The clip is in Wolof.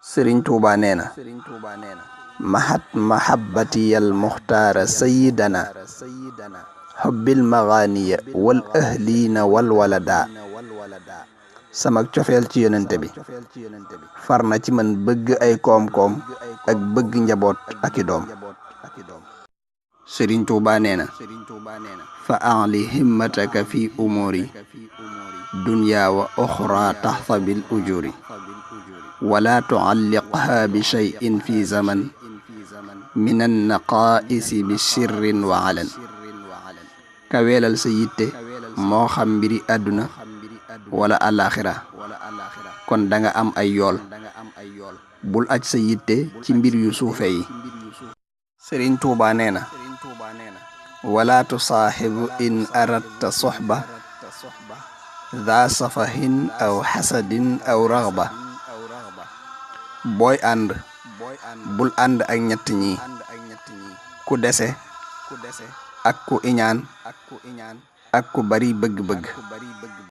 Sëriñ Tuuba nee na mahat mahabbatiyal muxtaara sayidana xobbil maganiya wal ahliina wal walada samak cofeel ci yonente bi far na ci man bëgg ay koom-koom ak bëgg njaboot ak i doom. Sëriñ Tuuba nee na fa aali himmataka fi umuri dunya wa oxra taxta bil ujuri wala tualliqha bi cheyin fi zaman min annaqaisi bi sirrin wa alan. kaweelal sa yitte moo xam mbiri àdduna wala alaxira kon danga am ay yool bul aj sa yitte ci mbir yu suufe yi. Sëriñ Tuuba nee na wala tusaaxibu in aradta soxba daa safahin aw xasadin aw raxba. booy ànd bul ànd ak ñett ñi ku dese ak ku iñaan ak ku bari bëgg-bëgg.